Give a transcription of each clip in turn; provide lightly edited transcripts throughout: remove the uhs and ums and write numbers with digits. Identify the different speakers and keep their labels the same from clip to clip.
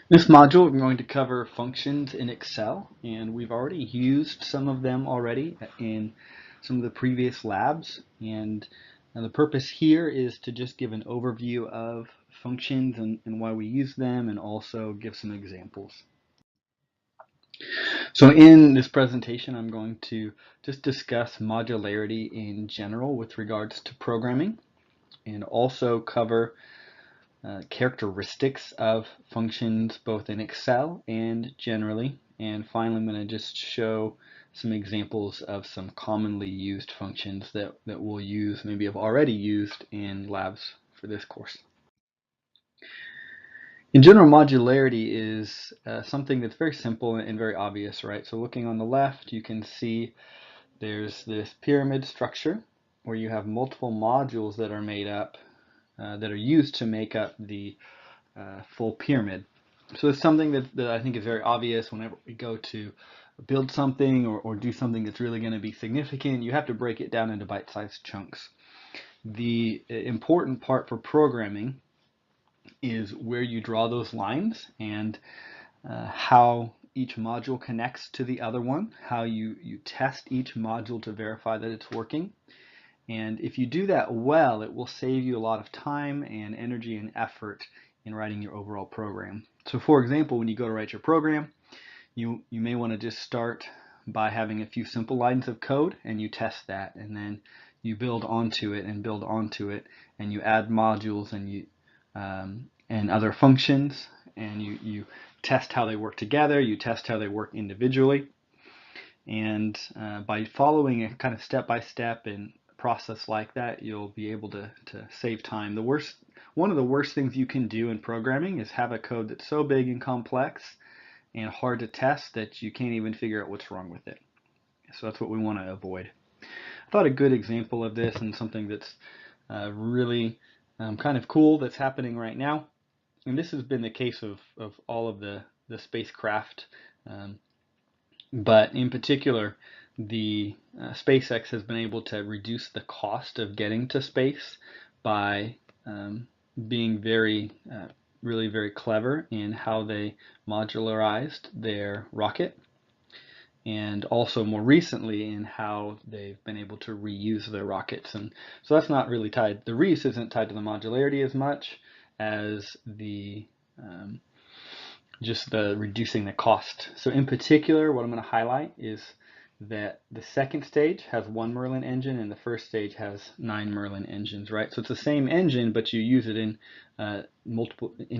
Speaker 1: This module, we're going to cover functions in Excel, and we've already used some of them already in some of the previous labs. And the purpose here is to just give an overview of functions and why we use them, and also give some examples. So in this presentation, I'm going to just discuss modularity in general with regards to programming, and also cover characteristics of functions both in Excel and generally. And finally, I'm going to just show some examples of some commonly used functions that we'll use, maybe have already used in labs for this course. In general, modularity is something that's very simple and very obvious, right? So looking on the left, you can see there's this pyramid structure where you have multiple modules that are made up, that are used to make up the full pyramid. So it's something that I think is very obvious whenever we go to build something or do something that's really going to be significant. You have to break it down into bite-sized chunks. The important part for programming is where you draw those lines and how each module connects to the other one, how you test each module to verify that it's working. And if you do that well, it will save you a lot of time and energy and effort in writing your overall program. So for example, when you go to write your program, you may want to just start by having a few simple lines of code, and you test that, and then you build onto it and build onto it, and you add modules and other functions, and you test how they work together, you test how they work individually. And by following a kind of step-by-step and process like that, you'll be able to save time. One of the worst things you can do in programming is have a code that's so big and complex and hard to test that you can't even figure out what's wrong with it. So that's what we want to avoid. I thought a good example of this, and something that's really kind of cool that's happening right now, and this has been the case of all of the spacecraft, but in particular, the SpaceX has been able to reduce the cost of getting to space by being really very clever in how they modularized their rocket, and also more recently in how they've been able to reuse their rockets. And so that's not really tied, the reuse isn't tied to the modularity as much as the just the reducing the cost. So in particular, what I'm going to highlight is that the second stage has one Merlin engine and the first stage has 9 Merlin engines, right? So it's the same engine, but you use it in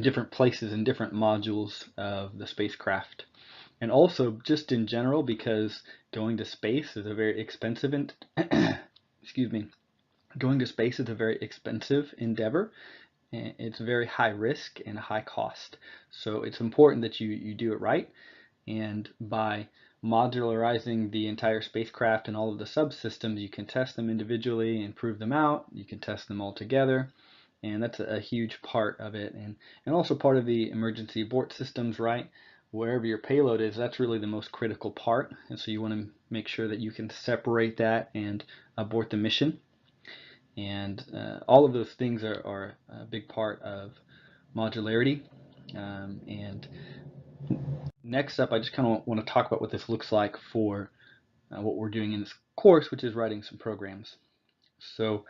Speaker 1: different places in different modules of the spacecraft. And also just in general, because going to space is a very expensive excuse me, going to space is a very expensive endeavor. It's very high risk and high cost. So it's important that you do it right. And by modularizing the entire spacecraft and all of the subsystems, you can test them individually and prove them out. You can test them all together. And that's a huge part of it. And also part of the emergency abort systems, right? Wherever your payload is, that's really the most critical part. And so you want to make sure that you can separate that and abort the mission. And all of those things are a big part of modularity. And next up, I just kind of want to talk about what this looks like for what we're doing in this course, which is writing some programs. So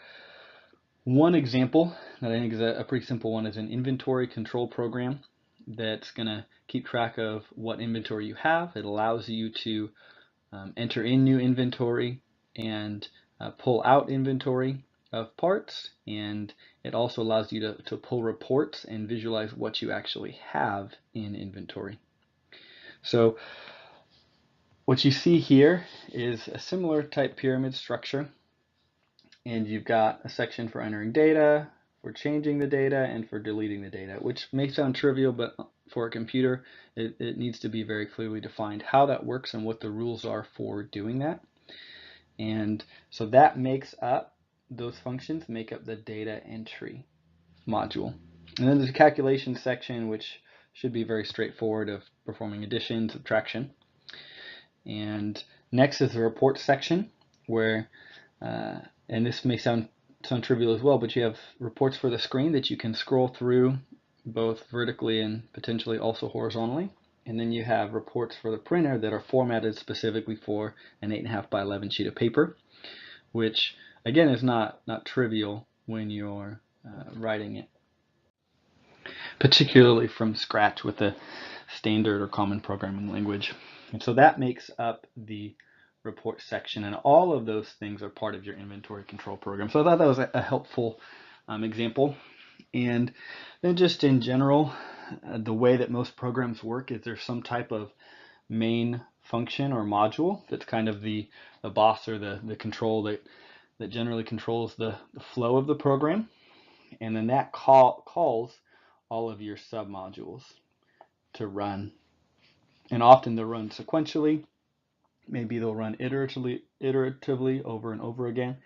Speaker 1: one example that I think is a pretty simple one is an inventory control program that's going to keep track of what inventory you have. It allows you to enter in new inventory and pull out inventory of parts, and it also allows you to pull reports and visualize what you actually have in inventory. So what you see here is a similar type pyramid structure, and you've got a section for entering data, for changing the data, and for deleting the data, which may sound trivial, but for a computer, it needs to be very clearly defined how that works and what the rules are for doing that. And so that makes up, those functions make up the data entry module. And then there's a calculation section, which should be very straightforward, of performing addition, subtraction. And next is the report section, where, and this may sound trivial as well, but you have reports for the screen that you can scroll through both vertically and potentially also horizontally. And then you have reports for the printer that are formatted specifically for an 8.5 by 11 sheet of paper, which again is not trivial when you're writing it, particularly from scratch with a standard or common programming language. And so that makes up the report section, and all of those things are part of your inventory control program. So I thought that was a helpful example. And then just in general, the way that most programs work is there's some type of main function or module that's kind of the boss or the control that generally controls the flow of the program. And then that calls all of your submodules to run. And often they'll run sequentially. Maybe they'll run iteratively over and over again.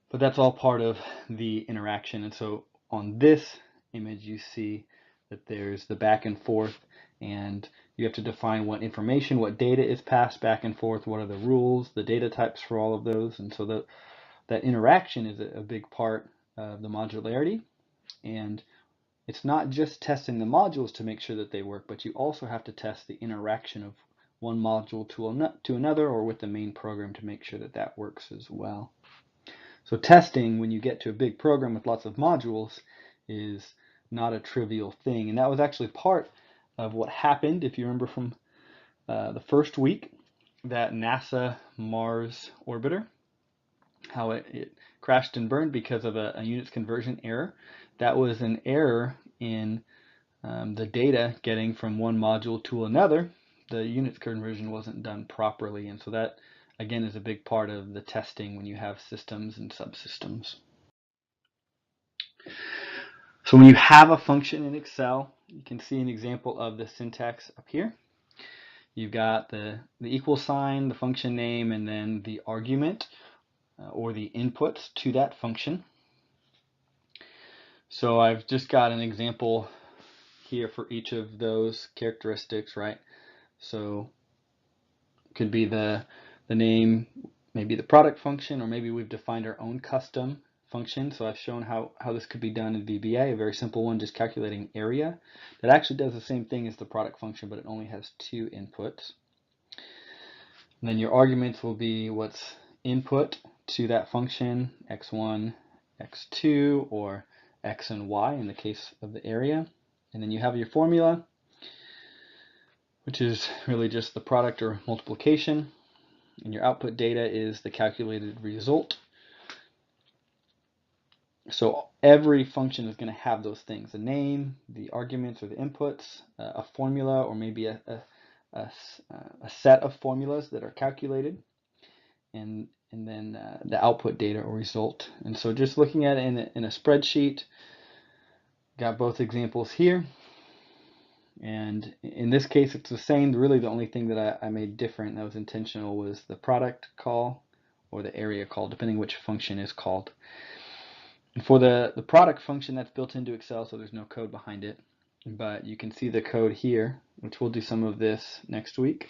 Speaker 1: But that's all part of the interaction. And so on this image, you see that there's the back and forth, and you have to define what information, what data is passed back and forth, what are the rules, the data types for all of those. And so that interaction is a big part of the modularity. And it's not just testing the modules to make sure that they work, but you also have to test the interaction of one module to another or with the main program to make sure that that works as well. So testing, when you get to a big program with lots of modules, is not a trivial thing. And that was actually part of what happened, if you remember from the first week, that NASA Mars orbiter, how it crashed and burned because of a units conversion error. That was an error in the data getting from one module to another. The units conversion wasn't done properly, and so that again is a big part of the testing when you have systems and subsystems. So when you have a function in Excel, you can see an example of the syntax up here. You've got the equal sign, the function name, and then the argument or the inputs to that function. So I've just got an example here for each of those characteristics, right? So it could be the name, maybe the product function, or maybe we've defined our own custom function. So I've shown how this could be done in VBA, a very simple one, just calculating area. That actually does the same thing as the product function, but it only has 2 inputs. And then your arguments will be what's input to that function, x1, x2, or x and y in the case of the area. And then you have your formula, which is really just the product or multiplication. And your output data is the calculated result. So every function is going to have those things: the name, the arguments or the inputs, a formula, or maybe a set of formulas that are calculated, and then the output data or result. And so just looking at it in a spreadsheet, got both examples here. And in this case, it's the same. Really, the only thing that I made different that was intentional was the product call or the area call, depending which function is called. And for the product function, that's built into Excel, so there's no code behind it. But you can see the code here, which we'll do some of this next week,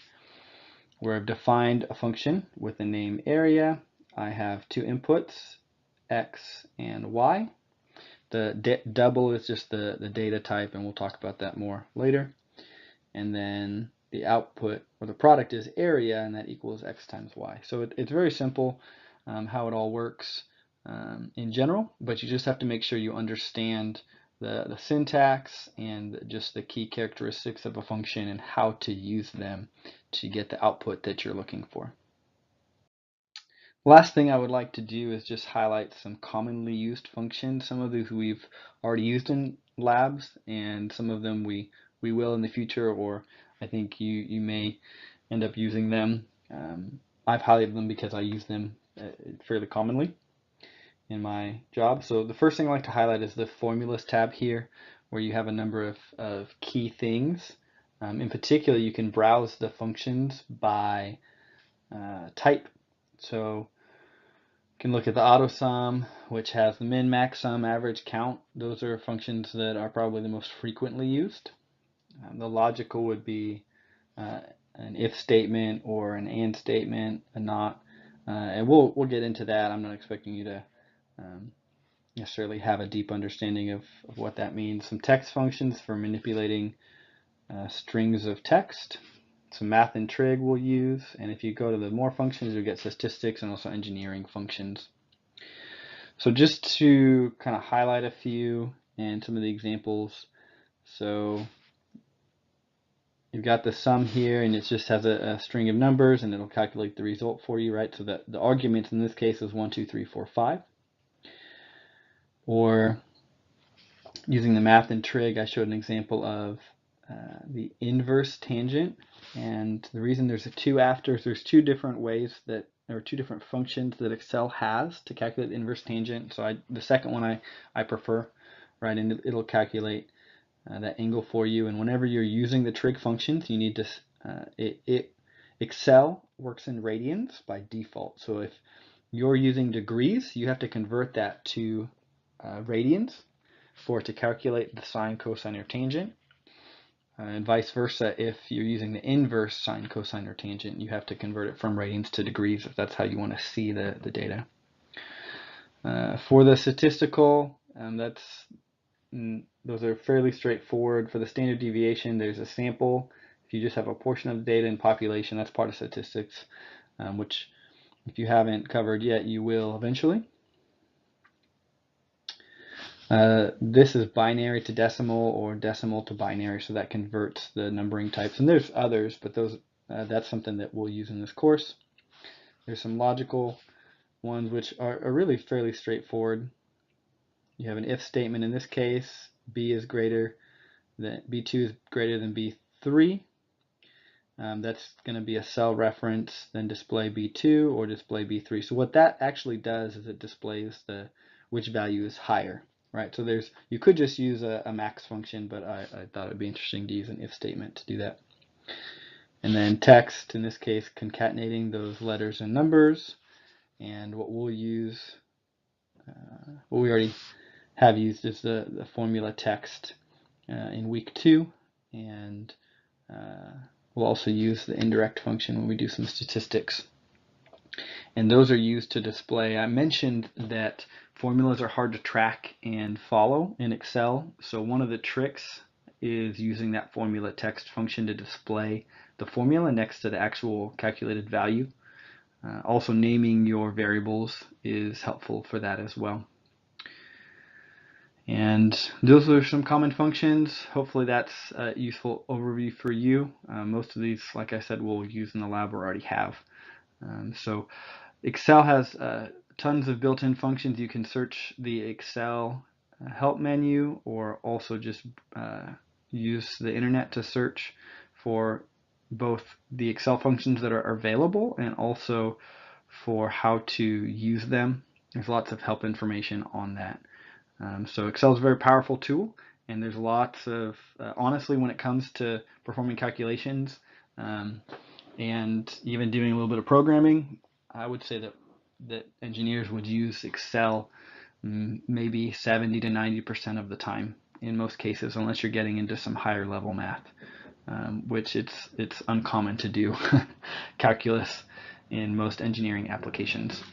Speaker 1: where I've defined a function with the name area. I have 2 inputs, x and y. The double is just the data type, and we'll talk about that more later. And then the output or the product is area, and that equals x times y. So it's very simple how it all works in general, but you just have to make sure you understand the syntax and just the key characteristics of a function and how to use them to get the output that you're looking for. Last thing I would like to do is just highlight some commonly used functions. Some of these we've already used in labs, and some of them we will in the future, or I think you may end up using them. I've highlighted them because I use them fairly commonly in my job. So the first thing I like to highlight is the formulas tab here, where you have a number of key things. In particular, you can browse the functions by type. So you can look at the AutoSum, which has the min, max, sum, average, count. Those are functions that are probably the most frequently used. The logical would be an if statement or an and statement, a not. And we'll get into that. I'm not expecting you to necessarily have a deep understanding of what that means. Some text functions for manipulating strings of text. Some math and trig we'll use, and if you go to the more functions, you'll get statistics and also engineering functions. So just to kind of highlight a few and some of the examples. So you've got the sum here, and it just has a string of numbers, and it'll calculate the result for you, right? So that the argument in this case is 1, 2, 3, 4, 5. Or using the math and trig, I showed an example of the inverse tangent, and the reason there's a 2 after is there's two different ways that, or two different functions that Excel has to calculate the inverse tangent. So the second one I prefer, right? And it'll calculate that angle for you. And whenever you're using the trig functions, you need to Excel works in radians by default. So if you're using degrees, you have to convert that to radians for it to calculate the sine, cosine, or tangent. And vice versa, if you're using the inverse sine, cosine, or tangent, you have to convert it from radians to degrees if that's how you want to see the data. For the statistical, those are fairly straightforward. For the standard deviation, there's a sample. If you just have a portion of the data in population, that's part of statistics, which if you haven't covered yet, you will eventually. This is binary to decimal or decimal to binary, so that converts the numbering types. And there's others, but that's something that we'll use in this course. There's some logical ones which are really fairly straightforward. You have an if statement in this case. B2 is greater than B3. That's going to be a cell reference, then display B2 or display B3. So what that actually does is it displays which value is higher. Right, so you could just use a max function, but I thought it would be interesting to use an if statement to do that. And then text, in this case, concatenating those letters and numbers. And what we'll use, what we already have used is the formula text in week 2. And we'll also use the indirect function when we do some statistics. And those are used to display. I mentioned that formulas are hard to track and follow in Excel. So one of the tricks is using that formula text function to display the formula next to the actual calculated value. Also, naming your variables is helpful for that as well. And those are some common functions. Hopefully that's a useful overview for you. Most of these, like I said, we'll use in the lab or already have. So Excel has tons of built-in functions. You can search the Excel help menu, or also just use the internet to search for both the Excel functions that are available and also for how to use them. There's lots of help information on that. So Excel is a very powerful tool, and there's lots of, honestly, when it comes to performing calculations and even doing a little bit of programming, I would say that engineers would use Excel maybe 70 to 90% of the time in most cases, unless you're getting into some higher level math, which it's uncommon to do calculus in most engineering applications.